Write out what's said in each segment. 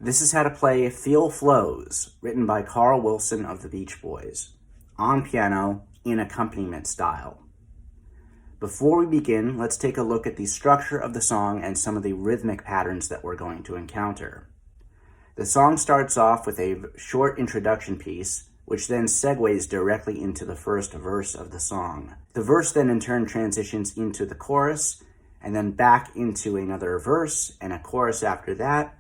This is how to play Feel Flows, written by Carl Wilson of the Beach Boys, on piano in accompaniment style. Before we begin, let's take a look at the structure of the song and some of the rhythmic patterns that we're going to encounter. The song starts off with a short introduction piece, which then segues directly into the first verse of the song. The verse then in turn transitions into the chorus, and then back into another verse and a chorus after that,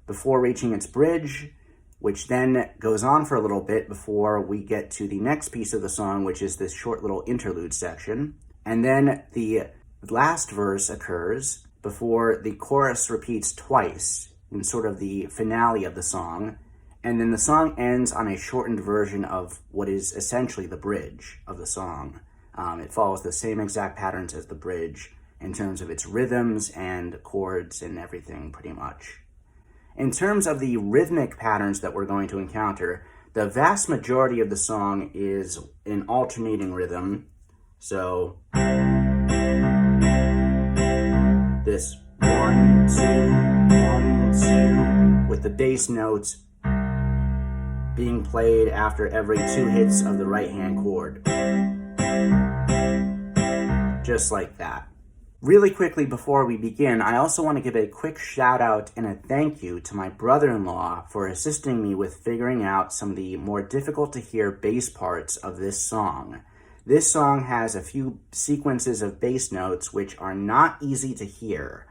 before reaching its bridge, which then goes on for a little bit before we get to the next piece of the song, which is this short little interlude section. And then the last verse occurs before the chorus repeats twice in sort of the finale of the song. And then the song ends on a shortened version of what is essentially the bridge of the song. It follows the same exact patterns as the bridge in terms of its rhythms and chords and everything pretty much. In terms of the rhythmic patterns that we're going to encounter, the vast majority of the song is in alternating rhythm. So this 1, 2, 1, 2, with the bass notes being played after every 2 hits of the right hand chord. Just like that. Really quickly before we begin, I also want to give a quick shout out and a thank you to my brother-in-law for assisting me with figuring out some of the more difficult to hear bass parts of this song. This song has a few sequences of bass notes which are not easy to hear.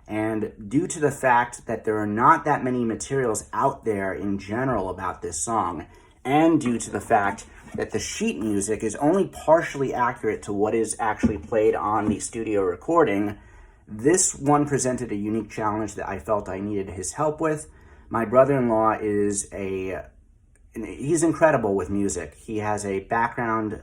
And due to the fact that there are not that many materials out there in general about this song, and due to the fact that the sheet music is only partially accurate to what is actually played on the studio recording, this one presented a unique challenge that I felt I needed his help with. My brother-in-law he's incredible with music. He has a background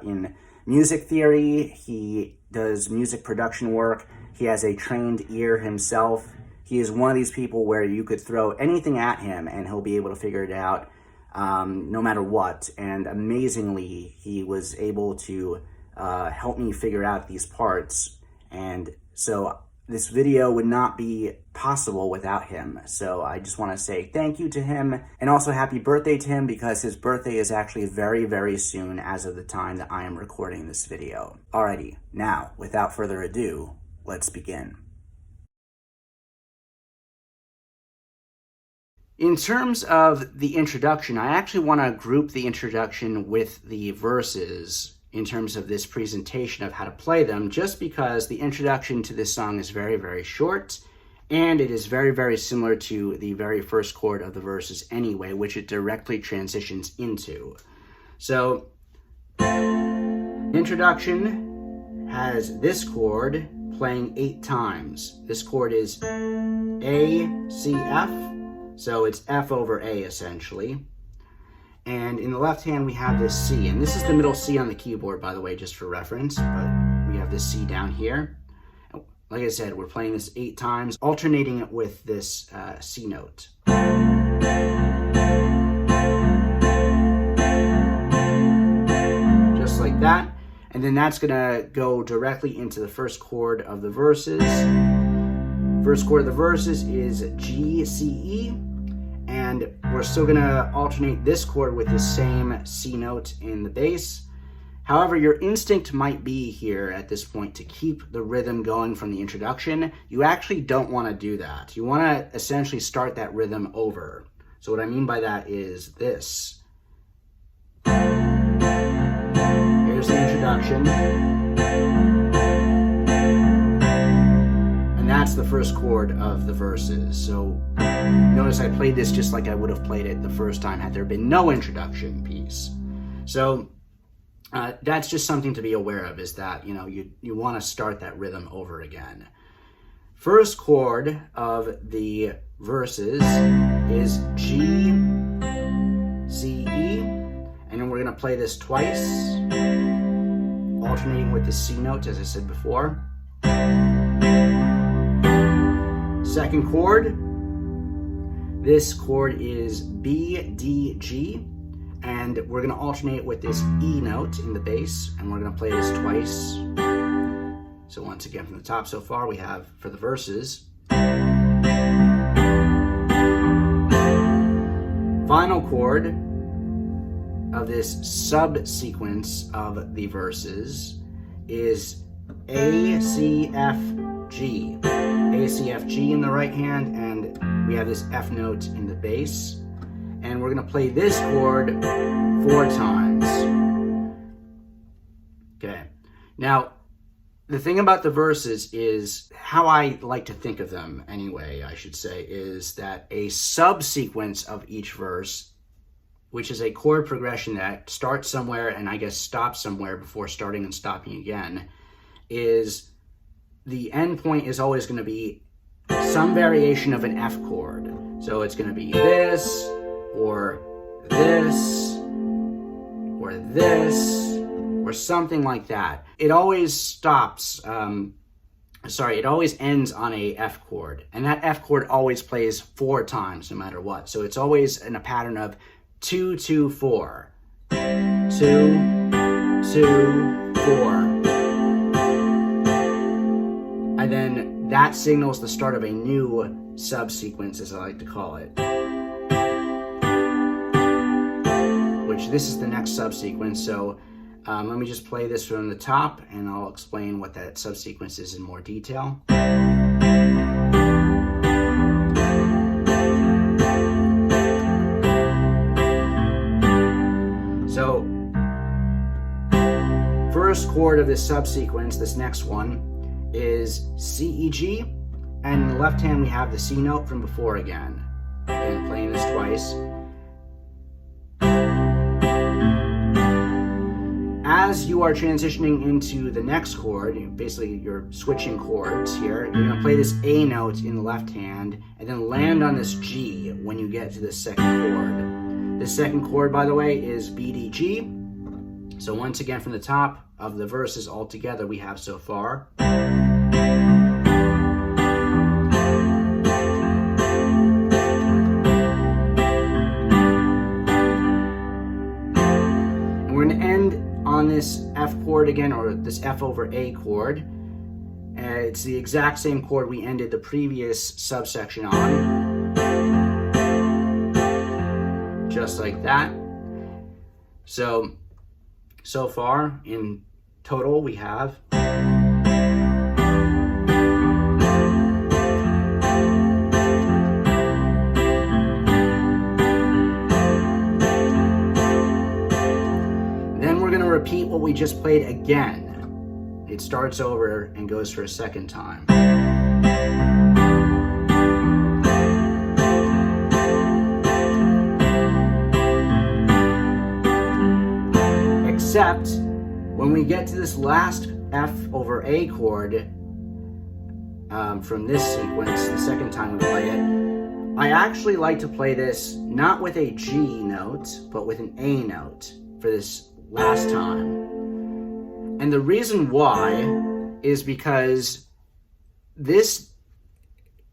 in music theory. He does music production work. He has a trained ear himself. He is one of these people where you could throw anything at him and he'll be able to figure it out. No matter what, and amazingly, he was able to help me figure out these parts, and so this video would not be possible without him. So I just want to say thank you to him, and also happy birthday to him, because his birthday is actually very, very soon as of the time that I am recording this video. Alrighty, now, without further ado, let's begin. In terms of the introduction, I actually want to group the introduction with the verses in terms of this presentation of how to play them, just because the introduction to this song is very, very short, and it is very, very similar to the very first chord of the verses anyway, which it directly transitions into. So, introduction has this chord playing 8 times. This chord is A, C, F. So it's F over A, essentially. And in the left hand, we have this C. And this is the middle C on the keyboard, by the way, just for reference. But we have this C down here. Like I said, we're playing this 8 times, alternating it with this C note. Just like that. And then that's going to go directly into the first chord of the verses. First chord of the verses is G, C, E. And we're still going to alternate this chord with the same C note in the bass. However, your instinct might be here at this point to keep the rhythm going from the introduction. You actually don't want to do that. You want to essentially start that rhythm over. So what I mean by that is this. Here's the introduction. And that's the first chord of the verses. So notice I played this just like I would have played it the first time had there been no introduction piece. So that's just something to be aware of, is that, you know, you want to start that rhythm over again. First chord of the verses is G, C, E, and then we're going to play this twice, alternating with the C note, as I said before. Second chord, this chord is B, D, G, and we're going to alternate with this E note in the bass, and we're going to play this twice. So once again from the top so far, we have, for the verses, final chord of this subsequence of the verses is A, C, F, G. A, C, F, G in the right hand, and we have this F note in the bass. And we're going to play this chord 4 times. Okay. Now, the thing about the verses is, how I like to think of them anyway, I should say, is that a subsequence of each verse, which is a chord progression that starts somewhere and I guess stops somewhere before starting and stopping again, is the end point is always going to be some variation of an F chord. So it's going to be this, or this, or this, or something like that. It always stops, it always ends on a F chord. And that F chord always plays 4 times no matter what. So it's always in a pattern of 2, 2, 4. 2, 2, 4. And then that signals the start of a new subsequence, as I like to call it. Which this is the next subsequence. So let me just play this from the top and I'll explain what that subsequence is in more detail. So, first chord of this subsequence, this next one, is C, E, G, and in the left hand we have the C note from before again. And playing this twice. As you are transitioning into the next chord, basically you're switching chords here, you're going to play this A note in the left hand and then land on this G when you get to the second chord. The second chord, by the way, is B, D, G. So once again from the top of the verses all together we have so far. And we're going to end on this F chord again, or this F over A chord. It's the exact same chord we ended the previous subsection on. Just like that. So far in total we have repeat what we just played again. It starts over and goes for a second time. Except when we get to this last F over A chord from this sequence, the second time we play it, I actually like to play this not with a G note, but with an A note for this last time. And the reason why is because this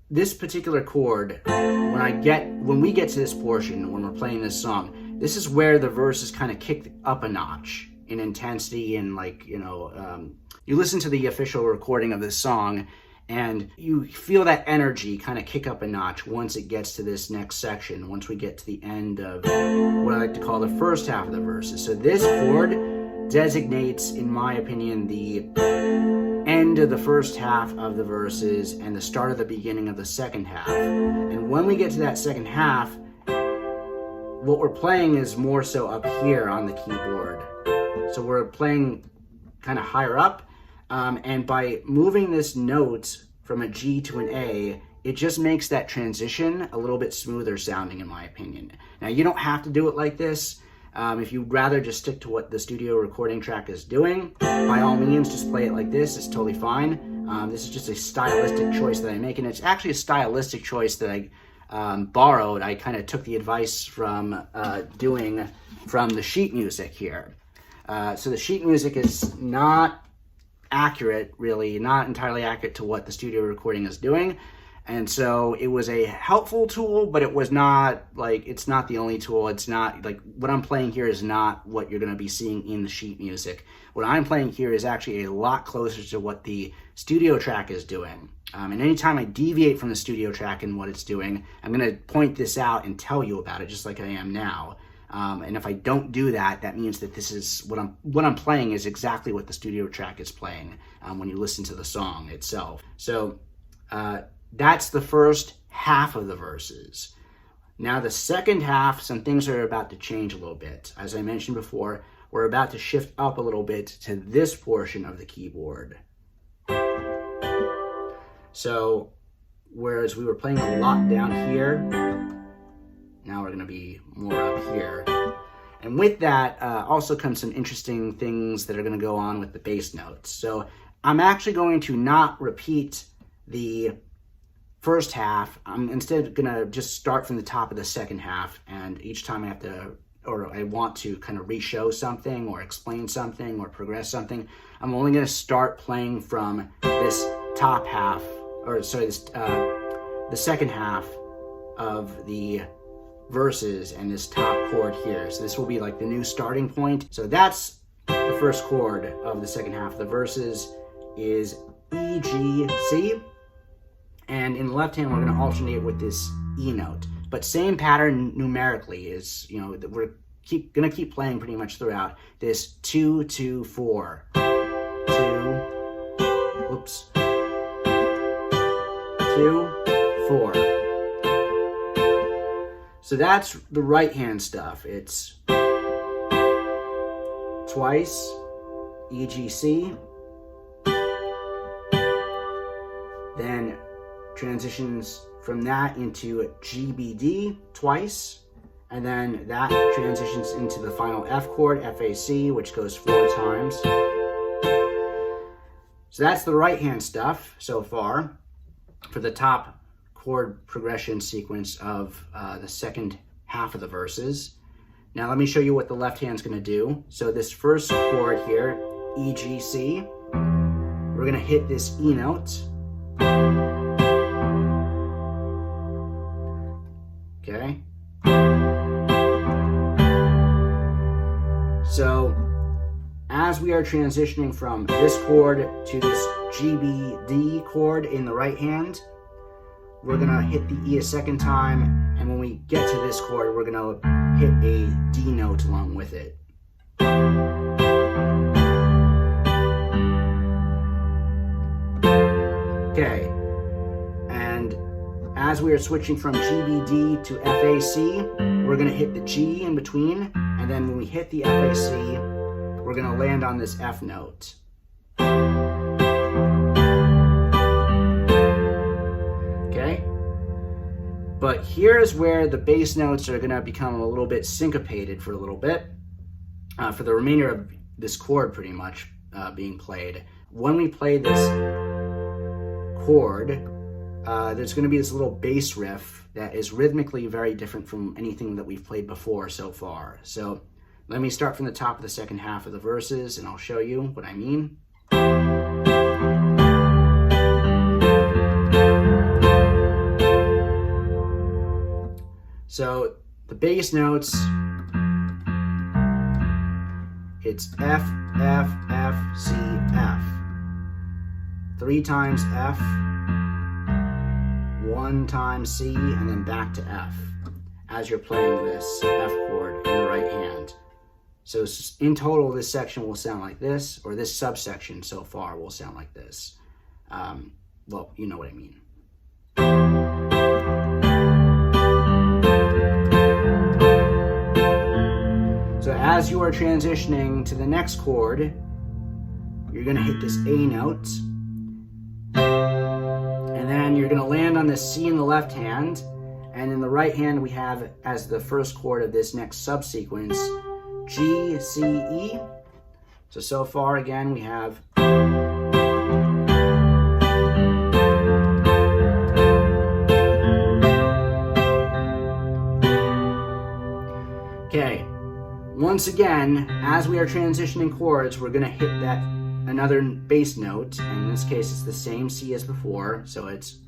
particular chord, when we get to this portion, when we're playing this song, this is where the verses kind of kick up a notch in intensity, and you listen to the official recording of this song and you feel that energy kind of kick up a notch once it gets to this next section, once we get to the end of what I like to call the first half of the verses. So this chord designates, in my opinion, the end of the first half of the verses and the start of the beginning of the second half. And when we get to that second half, what we're playing is more so up here on the keyboard. So we're playing kind of higher up. And by moving this note from a G to an A, it just makes that transition a little bit smoother sounding, in my opinion. Now, you don't have to do it like this. If you'd rather just stick to what the studio recording track is doing, by all means, just play it like this. It's totally fine. This is just a stylistic choice that I make, and it's actually a stylistic choice that I borrowed. I kind of took the advice from doing from the sheet music here. So the sheet music is not accurate, really, not entirely accurate to what the studio recording is doing. And so it was a helpful tool, but it was not it's not the only tool. It's not what I'm playing here is not what you're going to be seeing in the sheet music. What I'm playing here is actually a lot closer to what the studio track is doing. And anytime I deviate from the studio track and what it's doing, I'm going to point this out and tell you about it, just like I am now. And if I don't do that, that means that this is what I'm playing is exactly what the studio track is playing when you listen to the song itself. So that's the first half of the verses. Now the second half, some things are about to change a little bit. As I mentioned before, we're about to shift up a little bit to this portion of the keyboard. So whereas we were playing a lot down here, now we're going to be more up here. And with that also comes some interesting things that are going to go on with the bass notes. So I'm actually going to not repeat the first half. I'm instead going to just start from the top of the second half, and each time I have to, or I want to kind of re-show something or explain something or progress something, I'm only going to start playing from this top half, or sorry, the second half of the verses and this top chord here. So this will be like the new starting point. So that's the first chord of the second half of the verses is E, G, C. And in the left hand, we're going to alternate with this E note. But same pattern numerically is, you know, we're going to keep playing pretty much throughout. This 2, 2, 4. 2, oops. 2, 4. So that's the right hand stuff. It's twice, E, G, C. Then transitions from that into G, B, D twice, and then that transitions into the final F chord, F, A, C, which goes 4 times. So that's the right hand stuff so far for the top chord progression sequence of the second half of the verses. Now let me show you what the left hand's going to do. So this first chord here, E, G, C, we're going to hit this E note. Okay. So as we are transitioning from this chord to this G, B, D chord in the right hand, we're gonna hit the E a second time, and when we get to this chord, we're gonna hit a D note along with it. Okay. And as we are switching from GBD to FAC, we're going to hit the G in between, and then when we hit the FAC, we're going to land on this F note. Okay? But here's where the bass notes are going to become a little bit syncopated for a little bit, for the remainder of this chord pretty much being played. When we play this chord, there's going to be this little bass riff that is rhythmically very different from anything that we've played before so far. So let me start from the top of the second half of the verses, and I'll show you what I mean. So the bass notes, it's F, F, F, C, F. 3 times F, 1 time C, and then back to F as you're playing this F chord in the right hand. So in total, this section will sound like this, or this subsection so far will sound like this. Well, you know what I mean. So as you are transitioning to the next chord, you're going to hit this A note, and then you're going to land on the C in the left hand, and in the right hand we have as the first chord of this next subsequence G, C, E. So far again we have okay. Once again, as we are transitioning chords, we're going to hit that another bass note, and in this case it's the same C as before, so it's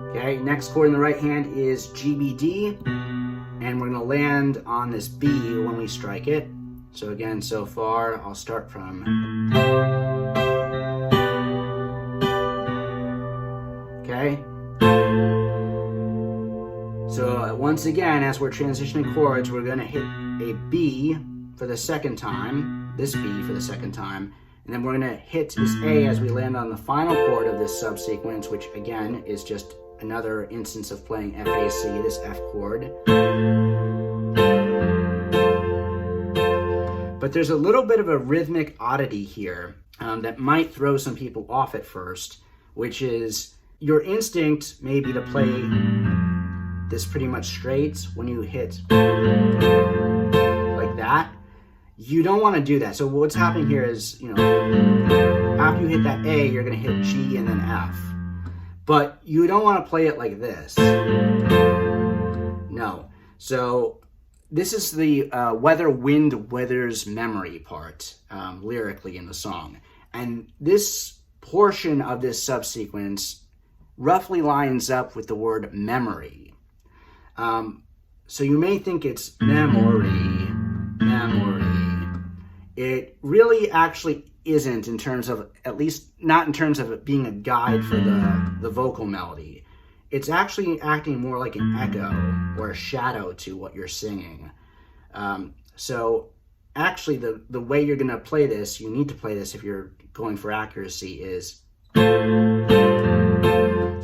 okay. Next chord in the right hand is G, B, D, and we're going to land on this B when we strike it. So again, so far I'll start from okay? So once again, as we're transitioning chords, we're going to hit a B for the second time, this B for the second time, and then we're going to hit this A as we land on the final chord of this subsequence, which again is just another instance of playing FAC, this F chord. But there's a little bit of a rhythmic oddity here that might throw some people off at first, which is your instinct may be to play this pretty much straight when you hit like that. You don't want to do that. So what's happening here is, after you hit that A, you're going to hit G and then F. But you don't want to play it like this. No. So this is the Whether Wind Withers Memory part, lyrically in the song. And this portion of this subsequence roughly lines up with the word memory. So you may think it's memory. It really actually isn't, in terms of, at least not in terms of it being a guide for the vocal melody. It's actually acting more like an echo or a shadow to what you're singing. So actually the way you're going to play this, you need to play this if you're going for accuracy, is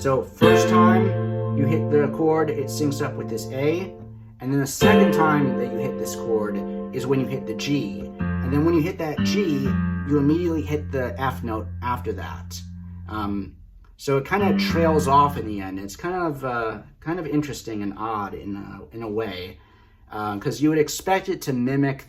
so first time you hit the chord, it syncs up with this A, and then the second time that you hit this chord is when you hit the G. And then when you hit that G, you immediately hit the F note after that. So it kind of trails off in the end. It's kind of interesting and odd in a way, because you would expect it to mimic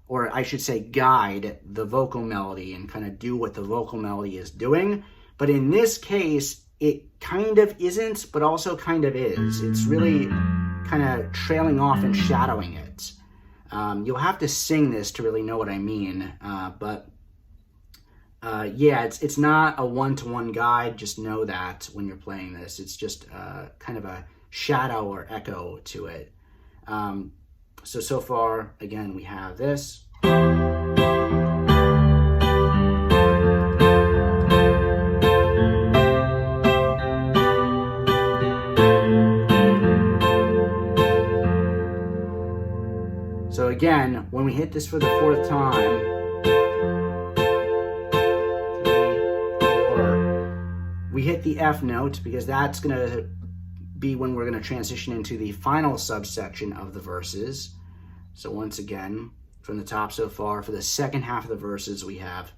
or I should say guide the vocal melody and kind of do what the vocal melody is doing. But in this case, it kind of isn't, but also kind of is. It's really kind of trailing off and shadowing it. You'll have to sing this to really know what I mean, but yeah, it's not a one-to-one guide. Just know that when you're playing this, it's just kind of a shadow or echo to it. So far, again, we have this. So again, when we hit this for the fourth time, 3, 4, we hit the F note, because that's going to be when we're going to transition into the final subsection of the verses. So once again, from the top so far, for the second half of the verses, we have.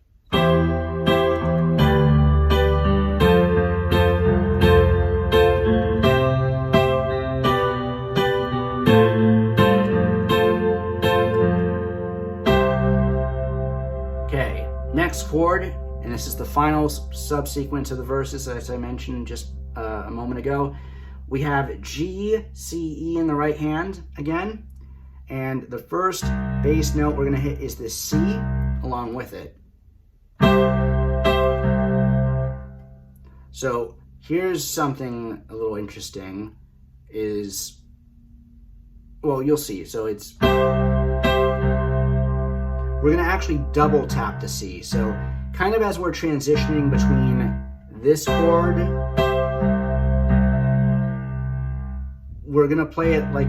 Okay, next chord, and this is the final subsequence of the verses, as I mentioned just a moment ago. We have G, C, E in the right hand again. And the first bass note we're going to hit is this C along with it. So here's something a little interesting is, well, you'll see. So it's, we're going to actually double tap the C. So kind of as we're transitioning between this chord, we're going to play it like,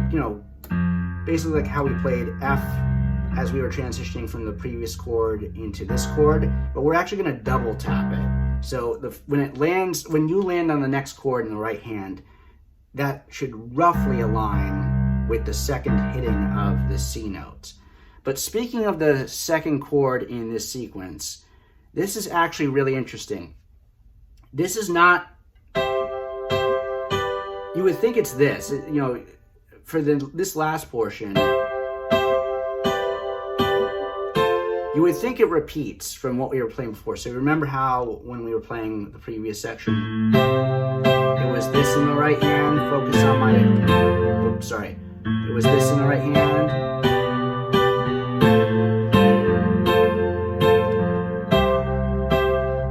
basically like how we played F as we were transitioning from the previous chord into this chord, but we're actually going to double tap it. So when you land on the next chord in the right hand, that should roughly align with the second hitting of the C note. But speaking of the second chord in this sequence, this is actually really interesting. This is not, you would think it's this, for this last portion, you would think it repeats from what we were playing before. So remember how when we were playing the previous section, it was this in the right hand, focus on my, oops, sorry. It was this in the right hand.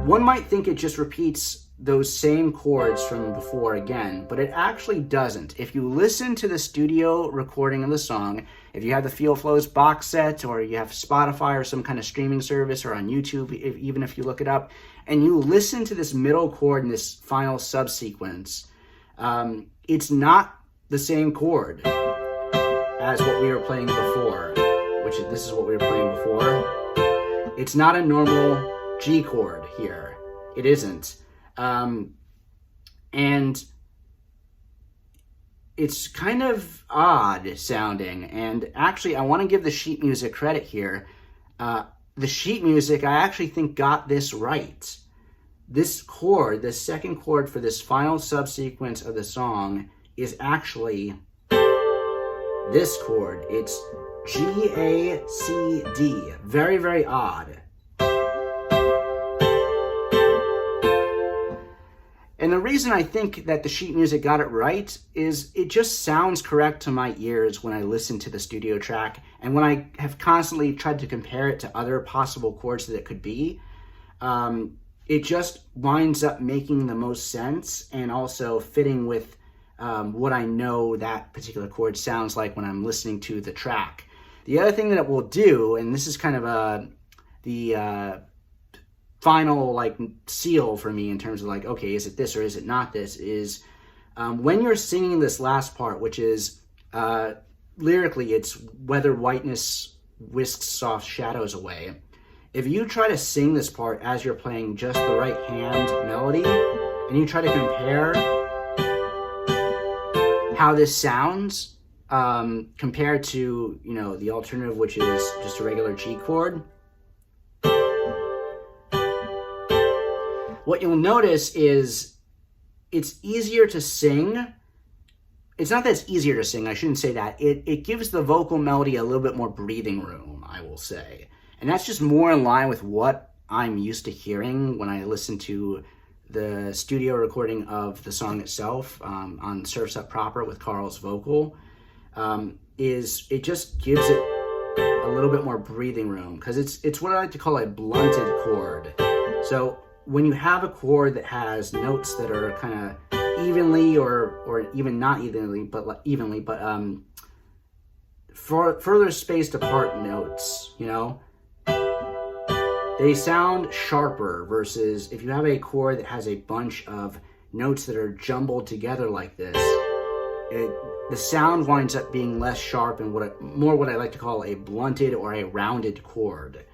One might think it just repeats those same chords from before again, but it actually doesn't. If you listen to the studio recording of the song, if you have the Feel Flows box set, or you have Spotify or some kind of streaming service, or on YouTube, even if you look it up, and you listen to this middle chord in this final subsequence, it's not the same chord as what we were playing before, this is what we were playing before. It's not a normal G chord here. It isn't. And it's kind of odd sounding. And actually, I want to give the sheet music credit here. The sheet music, I actually think, got this right. This chord, the second chord for this final subsequence of the song, is actually this chord. It's G, A, C, D. Very, very odd. And the reason I think that the sheet music got it right is it just sounds correct to my ears when I listen to the studio track, and when I have constantly tried to compare it to other possible chords that it could be, it just winds up making the most sense and also fitting with what I know that particular chord sounds like when I'm listening to the track. The other thing that it will do, and this is kind of the final like seal for me in terms of like, okay, is it this or is it not this, is when you're singing this last part, which is lyrically, it's whether whiteness whisks soft shadows away. If you try to sing this part as you're playing just the right hand melody, and you try to compare how this sounds compared to, you know, the alternative, which is just a regular G chord, what you'll notice is it's easier to sing. It's not that it's easier to sing, I shouldn't say that. It gives the vocal melody a little bit more breathing room, I will say. And that's just more in line with what I'm used to hearing when I listen to the studio recording of the song itself on Surf's Up Proper with Carl's vocal. Is it just gives it a little bit more breathing room, because it's what I like to call a blunted chord. So when you have a chord that has notes that are kind of evenly or even not evenly, but further spaced apart notes, you know, they sound sharper versus if you have a chord that has a bunch of notes that are jumbled together like this, the sound winds up being less sharp and more what I like to call a blunted or a rounded chord.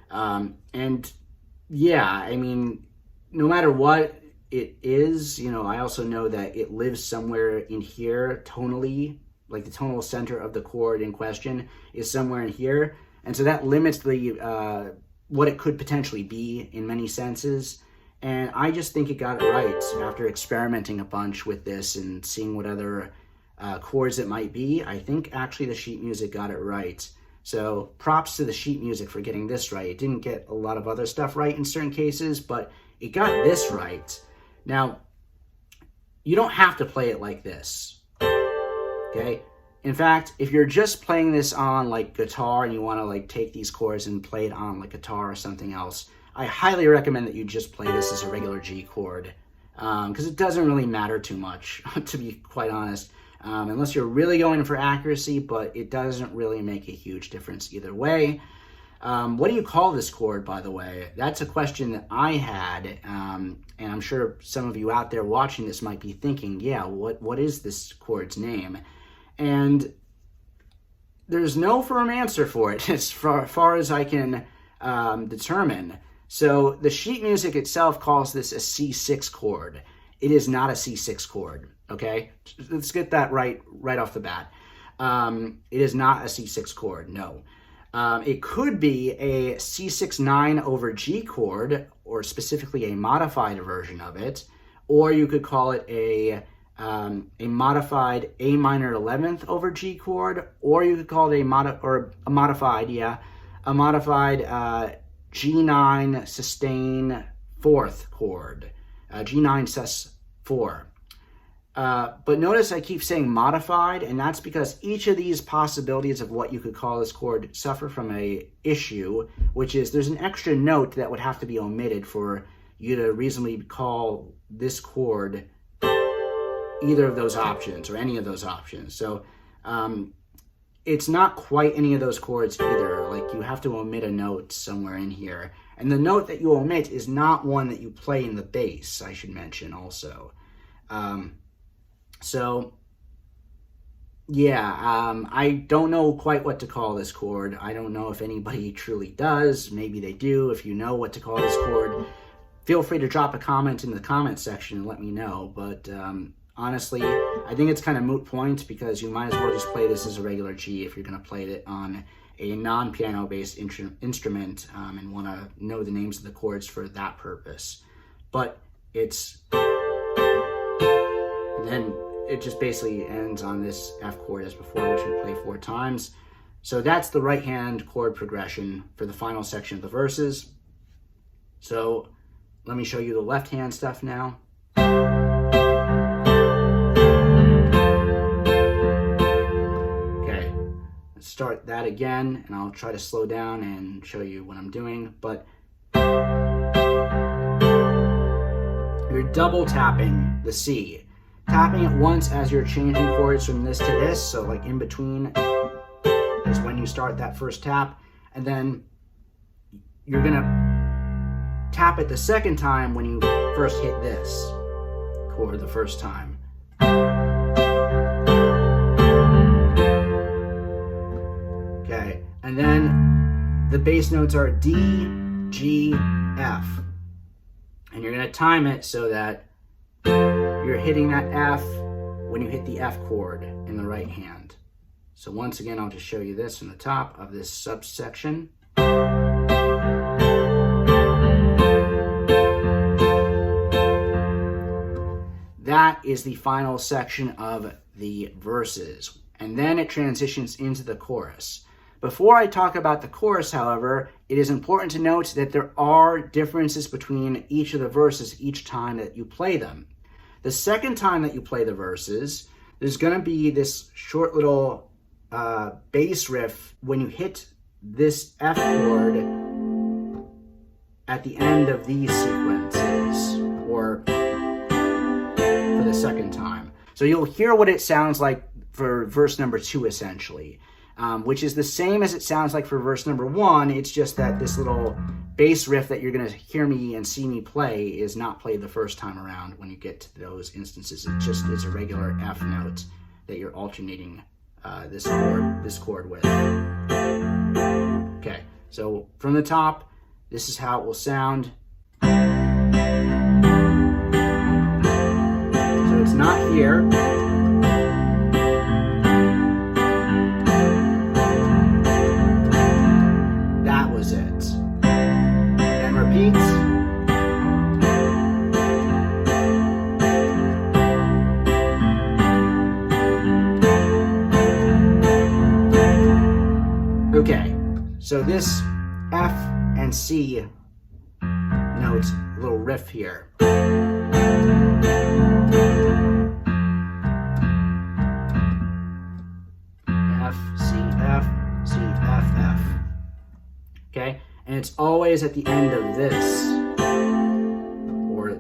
And yeah, I mean, no matter what it is, you know, I also know that it lives somewhere in here tonally, like the tonal center of the chord in question is somewhere in here. And so that limits the what it could potentially be in many senses. And I just think it got it right after experimenting a bunch with this and seeing what other chords it might be. I think actually the sheet music got it right. So props to the sheet music for getting this right. It didn't get a lot of other stuff right in certain cases, but it got this right. Now, you don't have to play it like this, okay? In fact, if you're just playing this on like guitar and you want to like take these chords and play it on like guitar or something else, I highly recommend that you just play this as a regular G chord, because it doesn't really matter too much, to be quite honest, unless you're really going for accuracy, but it doesn't really make a huge difference either way. What do you call this chord, by the way? That's a question that I had, and I'm sure some of you out there watching this might be thinking, yeah, what is this chord's name? And there's no firm answer for it as far as I can determine. So the sheet music itself calls this a C6 chord. It is not a C6 chord, okay? Let's get that right off the bat. It is not a C6 chord, no. It could be a C6-9 over G chord, or specifically a modified version of it, or you could call it a modified A minor 11th over G chord, or you could call it a modified G9 sustain 4th chord, G9 sus 4. But notice I keep saying modified, and that's because each of these possibilities of what you could call this chord suffer from a issue, which is there's an extra note that would have to be omitted for you to reasonably call this chord either of those options or any of those options. So it's not quite any of those chords either. Like, you have to omit a note somewhere in here. And the note that you omit is not one that you play in the bass, I should mention also. I don't know quite what to call this chord. I don't know if anybody truly does. Maybe they do. If you know what to call this chord, feel free to drop a comment in the comment section and let me know. But honestly, I think it's kind of moot point, because you might as well just play this as a regular G if you're going to play it on a non-piano based instrument and want to know the names of the chords for that purpose. But then it just basically ends on this F chord as before, which we play 4 times. So that's the right hand chord progression for the final section of the verses. So let me show you the left hand stuff now. Okay, let's start that again, and I'll try to slow down and show you what I'm doing. But you're double tapping the C. Tapping it once as you're changing chords from this to this, so like in between is when you start that first tap, and then you're gonna tap it the second time when you first hit this chord the first time. Okay, and then the bass notes are D, G, F, and you're gonna time it so that you're hitting that F when you hit the F chord in the right hand. So once again, I'll just show you this from the top of this subsection. That is the final section of the verses, and then it transitions into the chorus. Before I talk about the chorus, however, it is important to note that there are differences between each of the verses each time that you play them. The second time that you play the verses, there's going to be this short little bass riff when you hit this F chord at the end of these sequences, or for the second time. So you'll hear what it sounds like for verse number 2, essentially, which is the same as it sounds like for verse number 1. It's just that this little bass riff that you're going to hear me and see me play is not played the first time around when you get to those instances. It's a regular F note that you're alternating this chord with. Okay, so from the top, this is how it will sound. So it's not here. That was it. And repeats. Okay, so this F and C notes, a little riff here. F, C, F, C, F, F. Okay, and it's always at the end of this, or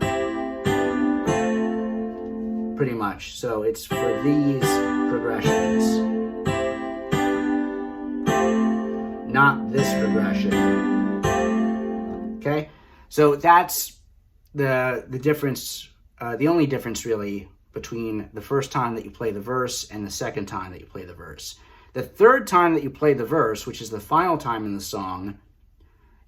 pretty much. So it's for these progressions, not this progression. Okay, so that's the difference, the only difference really between the first time that you play the verse and the second time that you play the verse. The third time that you play the verse, which is the final time in the song,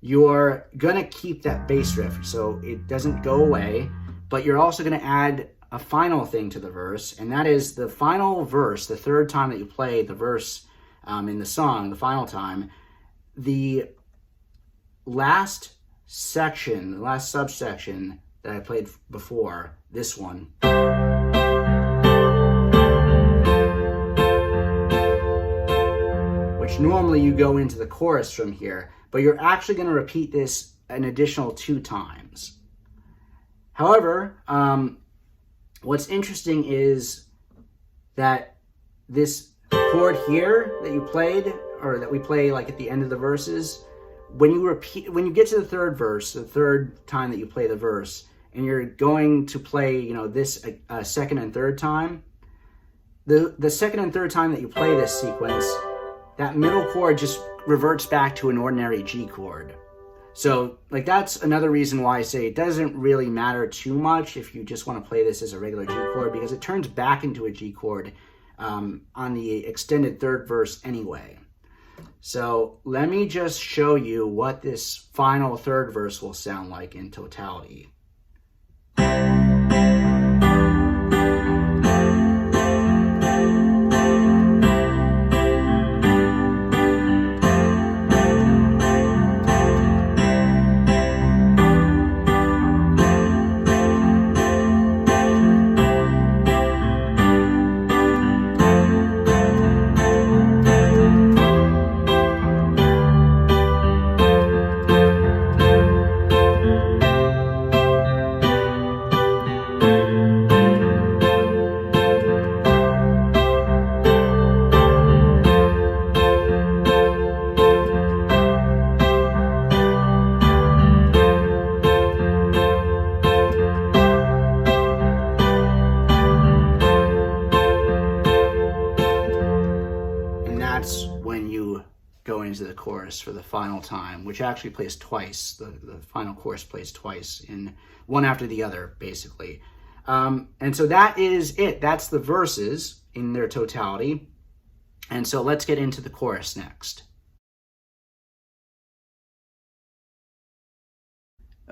you're gonna keep that bass riff, so it doesn't go away, but you're also gonna add a final thing to the verse, and that is the final verse, the third time that you play the verse in the song, the final time, the last section, the last subsection that I played before, this one, which normally you go into the chorus from here, but you're actually going to repeat this an additional 2 times. However, what's interesting is that this chord here that you played, or that we play like at the end of the verses, when you get to the third verse, the third time that you play the verse, and you're going to play, this second and third time, the second and third time that you play this sequence, that middle chord just reverts back to an ordinary G chord. So like that's another reason why I say it doesn't really matter too much if you just want to play this as a regular G chord, because it turns back into a G chord on the extended third verse anyway. So let me just show you what this final third verse will sound like in totality. That's when you go into the chorus for the final time, which actually plays twice. The final chorus plays twice, in one after the other, basically. And so that is it. That's the verses in their totality. And so let's get into the chorus next.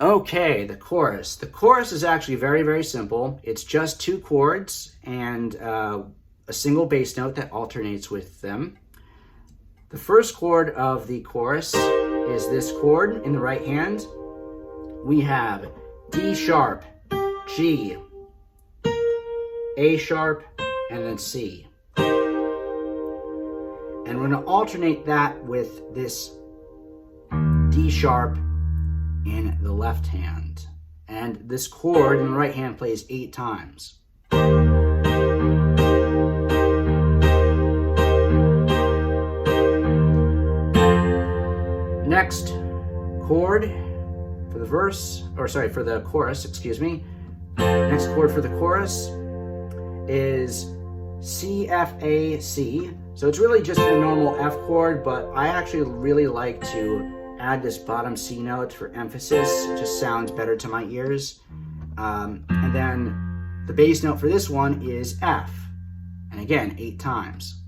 Okay, the chorus. The chorus is actually very, very simple. It's just two chords and a single bass note that alternates with them. The first chord of the chorus is this chord in the right hand. We have D sharp, G, A sharp, and then C. And we're going to alternate that with this D sharp in the left hand. And this chord in the right hand plays 8 times. Next chord for the for the chorus, excuse me. Next chord for the chorus is C, F, A, C. So it's really just a normal F chord, but I actually really like to add this bottom C note for emphasis. It just sounds better to my ears. And then the bass note for this one is F. And again, 8 times.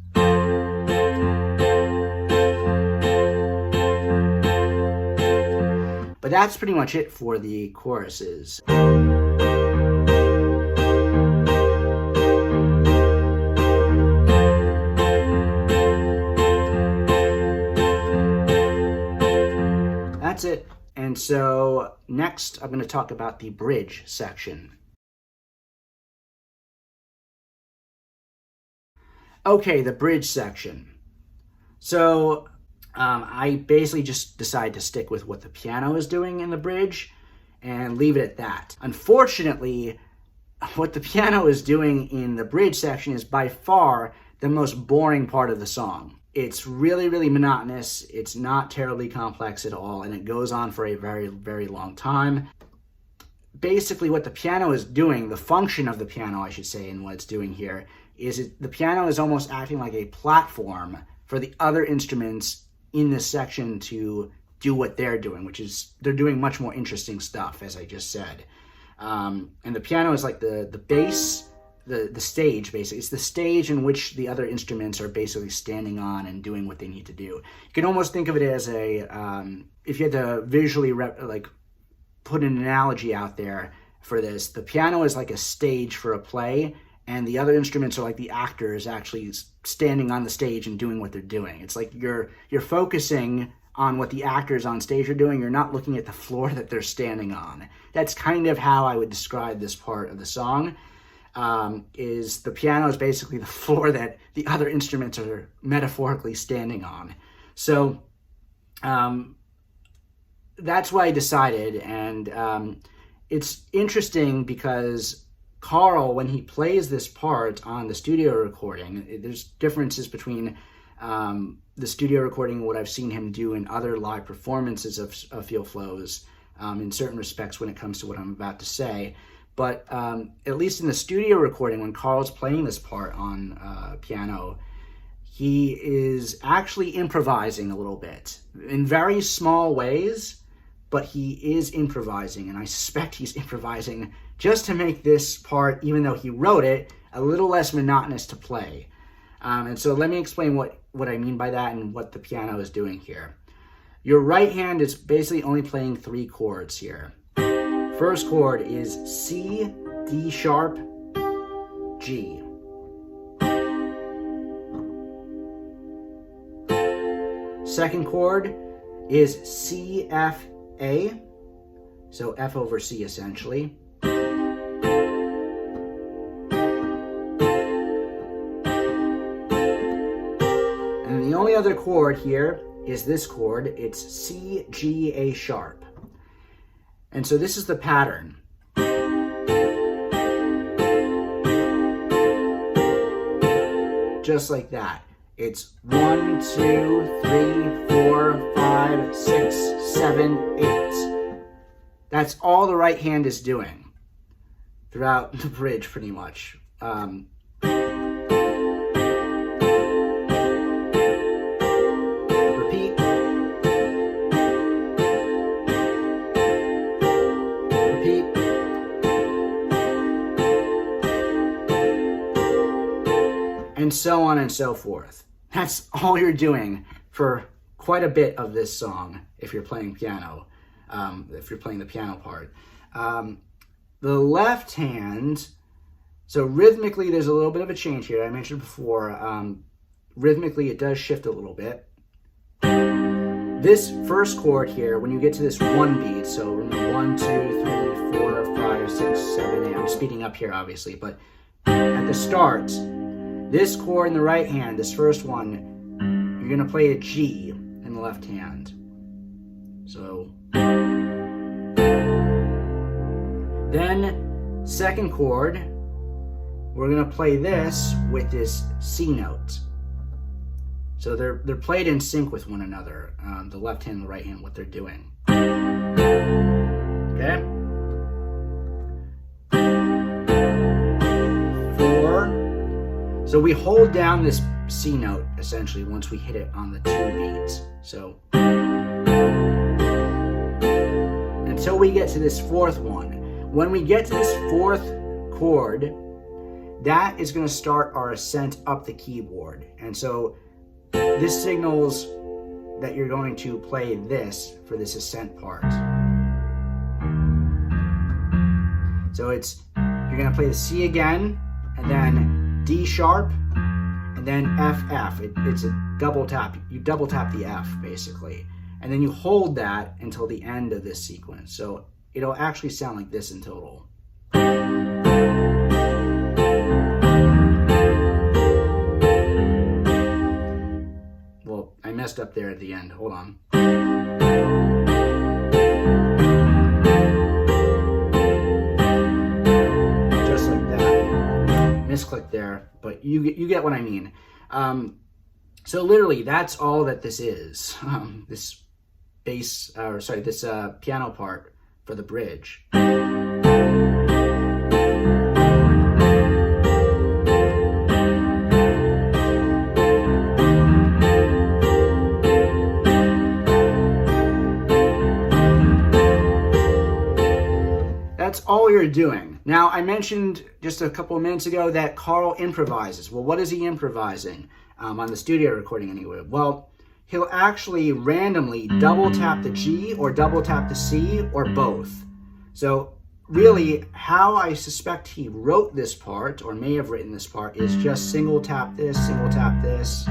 But that's pretty much it for the choruses. That's it. And so next I'm going to talk about the bridge section. Okay, the bridge section. So I basically just decided to stick with what the piano is doing in the bridge and leave it at that. Unfortunately, what the piano is doing in the bridge section is by far the most boring part of the song. It's really, really monotonous. It's not terribly complex at all, and it goes on for a very, very long time. Basically, what the piano is doing, the function of the piano, I should say, and what it's doing here, is the piano is almost acting like a platform for the other instruments in this section to do what they're doing, which is they're doing much more interesting stuff, as I just said. And the piano is like the base, the stage, basically. It's the stage in which the other instruments are basically standing on and doing what they need to do. You can almost think of it as a, if you had to visually put an analogy out there for this, the piano is like a stage for a play, and the other instruments are like the actors actually standing on the stage and doing what they're doing. It's like you're focusing on what the actors on stage are doing. You're not looking at the floor that they're standing on. That's kind of how I would describe this part of the song. Is the piano is basically the floor that the other instruments are metaphorically standing on. So that's why I decided, and it's interesting because Carl, when he plays this part on the studio recording, there's differences between the studio recording and what I've seen him do in other live performances of Feel Flows in certain respects when it comes to what I'm about to say. But at least in the studio recording, when Carl's playing this part on piano, he is actually improvising a little bit in very small ways, but he is improvising, and I suspect he's improvising just to make this part, even though he wrote it, a little less monotonous to play. And so let me explain what I mean by that and what the piano is doing here. Your right hand is basically only playing 3 chords here. First chord is C, D sharp, G. Second chord is C, F, A. So F over C essentially. And the only other chord here is this chord. It's C, G, A sharp. And so this is the pattern. Just like that. It's 1, 2, 3, 4, 5, 6, 7, 8. That's all the right hand is doing throughout the bridge, pretty much. Repeat. Repeat. And so on and so forth. That's all you're doing for quite a bit of this song if you're playing piano, if you're playing the piano part. The left hand, so rhythmically there's a little bit of a change here. I mentioned before, rhythmically it does shift a little bit. This first chord here, when you get to this 1 beat, so remember 1, 2, 3, 4, 5, 6, 7, 8, I'm speeding up here obviously, but at the start, this chord in the right hand, this first one, you're going to play a G in the left hand. So, then second chord, we're going to play this with this C note. So they're played in sync with one another, the left hand and the right hand, what they're doing. Okay? 4. So we hold down this C note, essentially, once we hit it on the 2 beats. So, until we get to this 4th one. When we get to this 4th chord, that is going to start our ascent up the keyboard. And so, this signals that you're going to play this for this ascent part. So you're going to play the C again, and then D sharp, and then F, F. It's a double tap. You double tap the F, basically. And then you hold that until the end of this sequence. So it'll actually sound like this in total. Well, I messed up there at the end. Hold on. Misclick there, but you get what I mean. So literally, that's all that this is. This bass, this piano part for the bridge. That's all you're doing. Now, I mentioned just a couple of minutes ago that Carl improvises. Well, what is he improvising on the studio recording anyway? Well, he'll actually randomly double tap the G or double tap the C or both. So really, how I suspect he wrote this part, or may have written this part, is just single tap this, single tap this.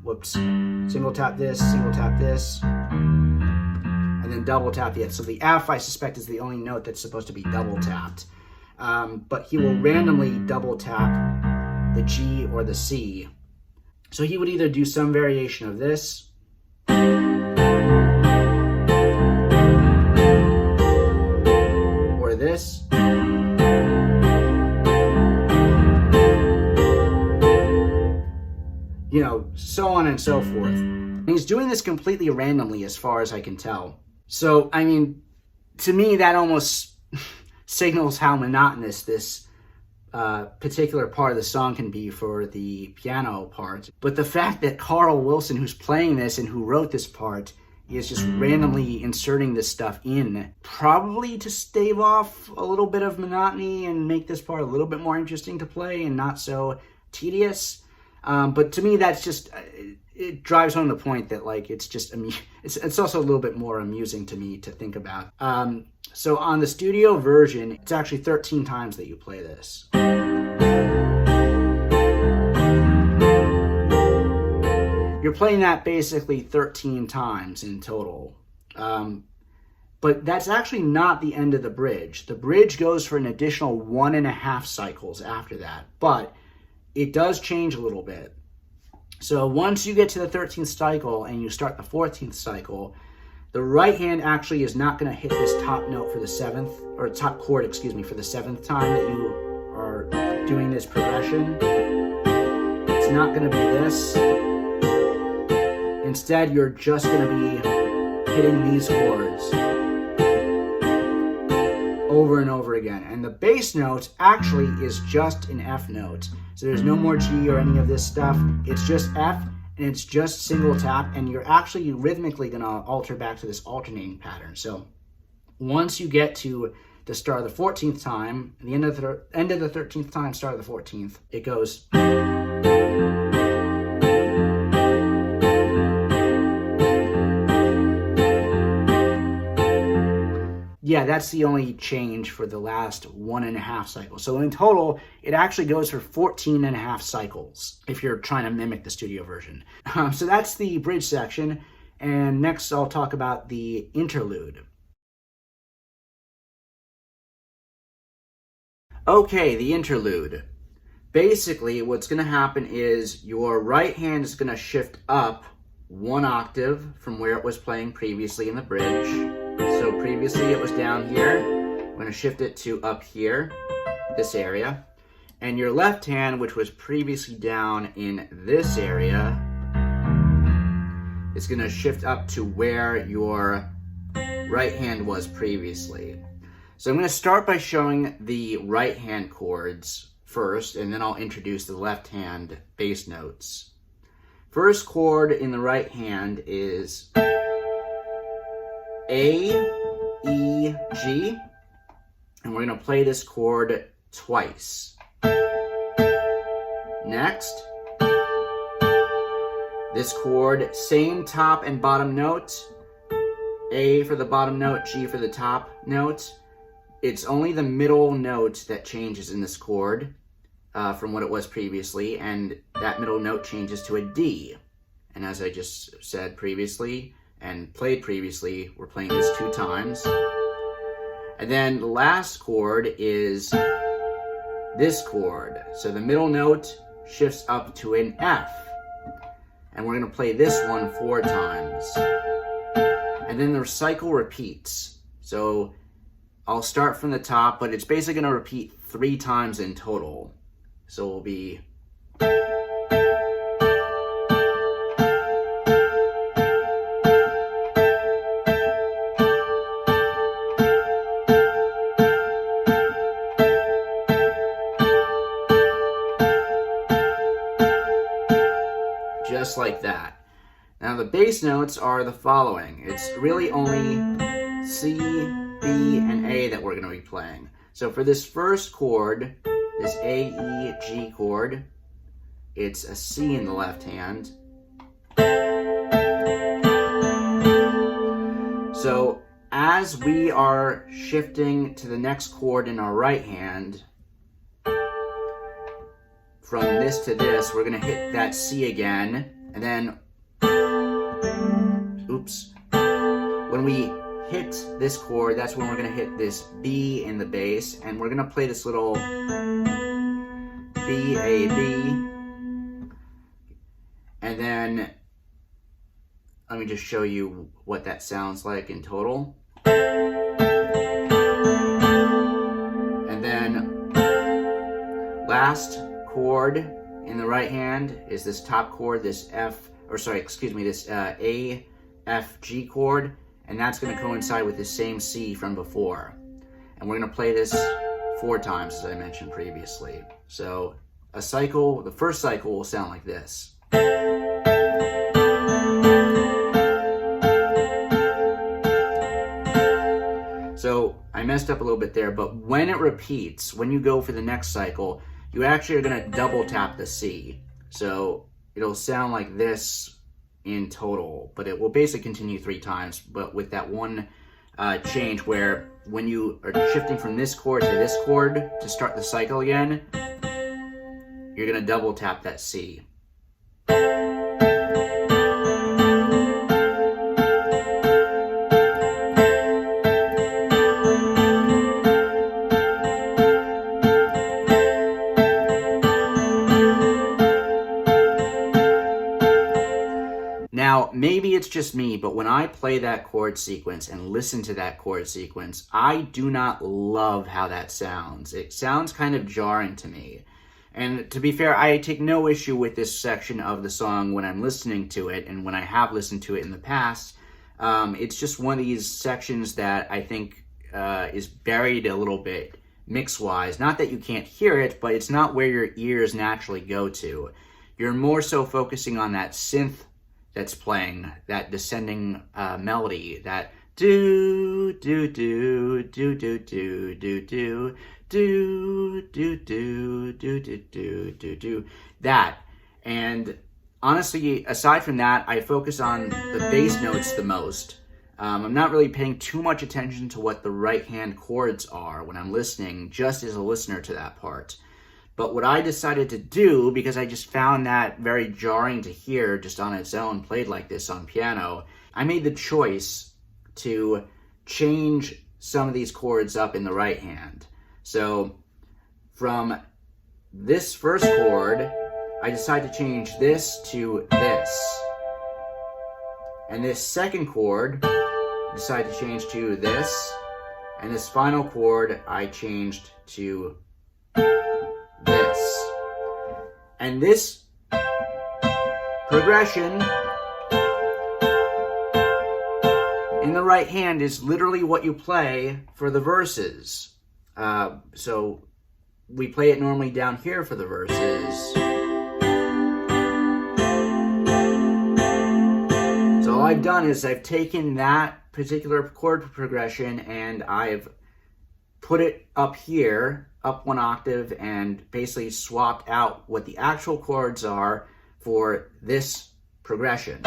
Whoops. Single tap this, single tap this. And then double tap the F. So the F, I suspect, is the only note that's supposed to be double tapped. But he will randomly double tap the G or the C. So he would either do some variation of this, or this, you know, so on and so forth. And he's doing this completely randomly as far as I can tell. So, I mean, to me, that almost signals how monotonous this particular part of the song can be for the piano part. But the fact that Carl Wilson, who's playing this and who wrote this part, is just randomly inserting this stuff in, probably to stave off a little bit of monotony and make this part a little bit more interesting to play and not so tedious. But to me, that's just, it drives home the point that like it's just, it's also a little bit more amusing to me to think about. So on the studio version, it's actually 13 times that you play this. You're playing that basically 13 times in total. But that's actually not the end of the bridge. The bridge goes for an additional 1.5 cycles after that, but it does change a little bit. So once you get to the 13th cycle and you start the 14th cycle, the right hand actually is not going to hit this top note for the 7th, or top chord, excuse me, for the 7th time that you are doing this progression. It's not going to be this. Instead, you're just going to be hitting these chords over and over again. And the bass note actually is just an F note. So there's no more G or any of this stuff. It's just F, and it's just single tap, and you're actually rhythmically going to alter back to this alternating pattern. So once you get to the start of the 14th time, the end of the 13th time, start of the 14th, it goes... Yeah, that's the only change for the last 1.5 cycles. So in total, it actually goes for 14.5 cycles if you're trying to mimic the studio version. So that's the bridge section. And next I'll talk about the interlude. Okay, the interlude. Basically, what's going to happen is your right hand is going to shift up 1 octave from where it was playing previously in the bridge. So previously it was down here. I'm going to shift it to up here, this area. And your left hand, which was previously down in this area, is going to shift up to where your right hand was previously. So I'm going to start by showing the right hand chords first, and then I'll introduce the left hand bass notes. First chord in the right hand is A, E, G, and we're going to play this chord twice. Next, this chord, same top and bottom note, A for the bottom note, G for the top note. It's only the middle note that changes in this chord from what it was previously, and that middle note changes to a D. And as I just said previously, and played previously, we're playing this 2 times. And then the last chord is this chord. So the middle note shifts up to an F. And we're going to play this one 4 times. And then the cycle repeats. So I'll start from the top, but it's basically going to repeat 3 times in total. So it'll be... just like that. Now the bass notes are the following. It's really only C, B, and A that we're going to be playing. So for this first chord, this A, E, G chord, it's a C in the left hand. So as we are shifting to the next chord in our right hand, from this to this, we're going to hit that C again, and then, oops, when we hit this chord, that's when we're going to hit this B in the bass, and we're going to play this little B, A, B, and then let me just show you what that sounds like in total. And then last chord in the right hand is this top chord, this F, or sorry, excuse me, this A, F, G chord, and that's going to coincide with the same C from before. And we're going to play this 4 times, as I mentioned previously. So a cycle, the first cycle will sound like this. So I messed up a little bit there, but when it repeats, when you go for the next cycle, you actually are going to double tap the C. So it'll sound like this in total, but it will basically continue 3 times, but with that one change where when you are shifting from this chord to this chord to start the cycle again, you're going to double tap that C. Now, maybe it's just me, but when I play that chord sequence and listen to that chord sequence, I do not love how that sounds. It sounds kind of jarring to me. And to be fair, I take no issue with this section of the song when I'm listening to it, and when I have listened to it in the past. It's just one of these sections that I think is buried a little bit mix-wise. Not that you can't hear it, but it's not where your ears naturally go to. You're more so focusing on that synth that's playing, that descending melody, that do do do do do do do do do do do do do do do that. And honestly, aside from that, I focus on the bass notes the most. I'm not really paying too much attention to what the right hand chords are when I'm listening, just as a listener to that part. But what I decided to do, because I just found that very jarring to hear just on its own, played like this on piano, I made the choice to change some of these chords up in the right hand. So from this first chord, I decided to change this to this. And this second chord, I decided to change to this. And this final chord, I changed to this. And this progression in the right hand is literally what you play for the verses. So we play it normally down here for the verses. So all I've done is I've taken that particular chord progression and I've put it up here, up 1 octave, and basically swapped out what the actual chords are for this progression.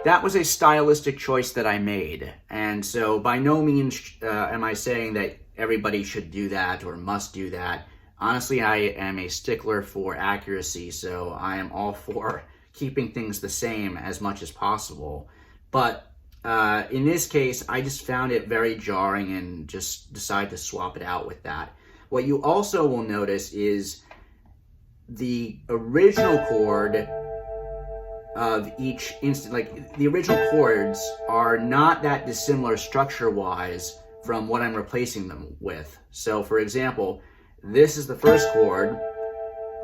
That was a stylistic choice that I made, and so by no means am I saying that everybody should do that or must do that. Honestly, I am a stickler for accuracy, so I am all for keeping things the same as much as possible. But in this case, I just found it very jarring and just decided to swap it out with that. What you also will notice is the original chord of each instant, like the original chords are not that dissimilar structure-wise from what I'm replacing them with. So for example, this is the first chord,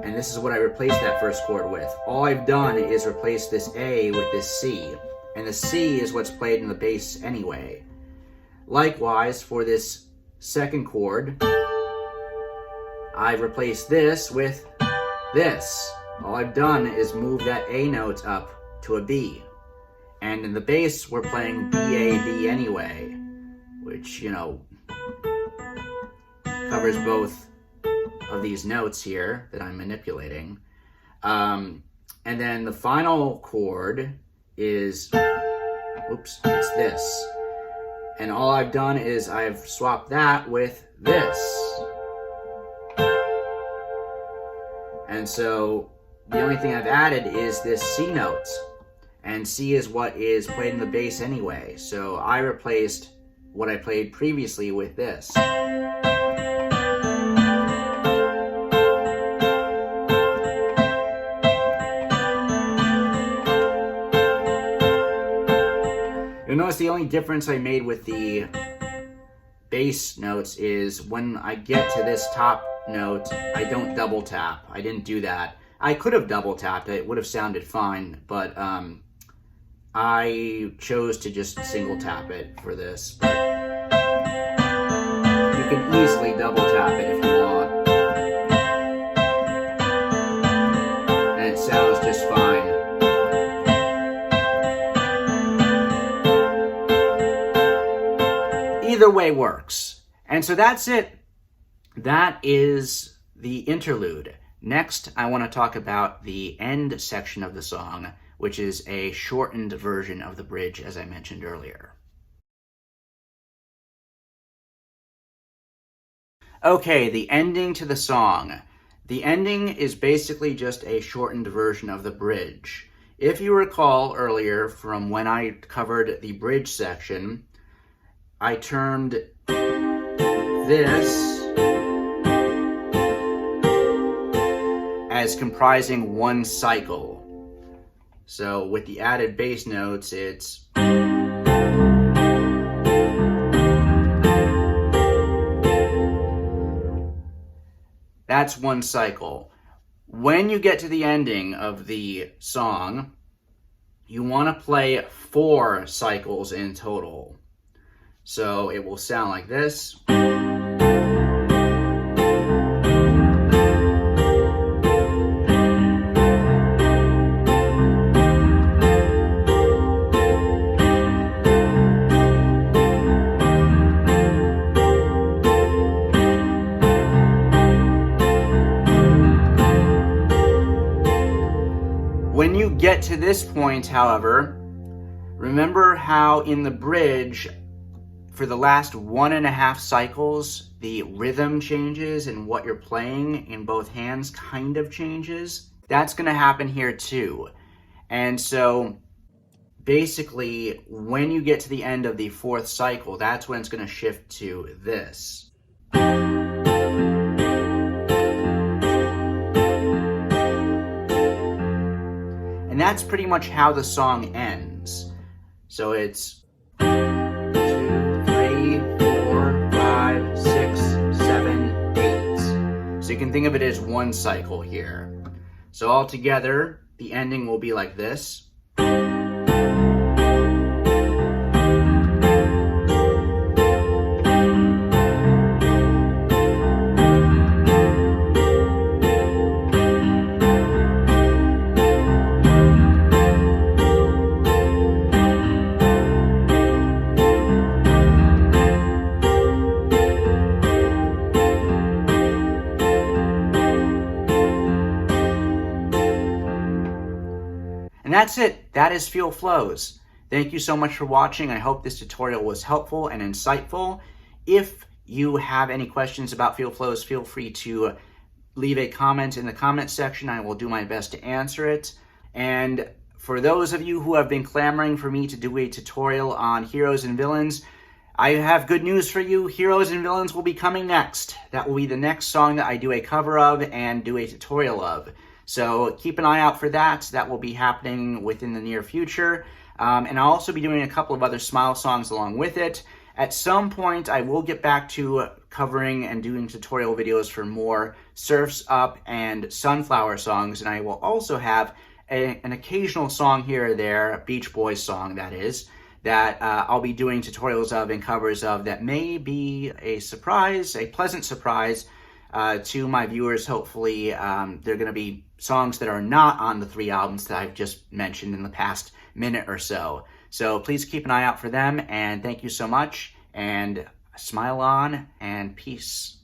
and this is what I replaced that first chord with. All I've done is replace this A with this C, and the C is what's played in the bass anyway. Likewise, for this second chord, I've replaced this with this. All I've done is move that A note up to a B. And in the bass, we're playing B, A, B anyway, which, you know, covers both of these notes here that I'm manipulating. And then the final chord is, oops, it's this. And all I've done is I've swapped that with this. And so the only thing I've added is this C note. And C is what is played in the bass anyway. So I replaced what I played previously with this. You'll notice the only difference I made with the bass notes is when I get to this top note, I don't double tap. I didn't do that. I could have double tapped it. It would have sounded fine, but I chose to just single tap it for this, but you can easily double tap it if you want. And it sounds just fine. Either way works. And so that's it. That is the interlude. Next, I want to talk about the end section of the song, which is a shortened version of the bridge, as I mentioned earlier. Okay, the ending to the song. The ending is basically just a shortened version of the bridge. If you recall earlier from when I covered the bridge section, I termed this as comprising one cycle. So with the added bass notes, it's that's one cycle. When you get to the ending of the song, you want to play 4 cycles in total. So it will sound like this. When you get to this point, however, remember how in the bridge, for the last 1.5 cycles, the rhythm changes and what you're playing in both hands kind of changes? That's going to happen here too. And so basically, when you get to the end of the 4th cycle, that's when it's going to shift to this. And that's pretty much how the song ends. So it's 2, 3, 4, 5, 6, 7, 8. So you can think of it as one cycle here. So altogether, the ending will be like this. And that's it. That is Feel Flows. Thank you so much for watching. I hope this tutorial was helpful and insightful. If you have any questions about Feel Flows, feel free to leave a comment in the comment section. I will do my best to answer it. And for those of you who have been clamoring for me to do a tutorial on Heroes and Villains, I have good news for you. Heroes and Villains will be coming next. That will be the next song that I do a cover of and do a tutorial of. So keep an eye out for that. That will be happening within the near future. And I'll also be doing a couple of other Smile songs along with it. At some point, I will get back to covering and doing tutorial videos for more Surf's Up and Sunflower songs. And I will also have an occasional song here or there, a Beach Boys song that is, that I'll be doing tutorials of and covers of that may be a surprise, a pleasant surprise to my viewers. Hopefully, they're going to be songs that are not on the 3 albums that I've just mentioned in the past minute or so. So please keep an eye out for them, and thank you so much, and smile on, and peace.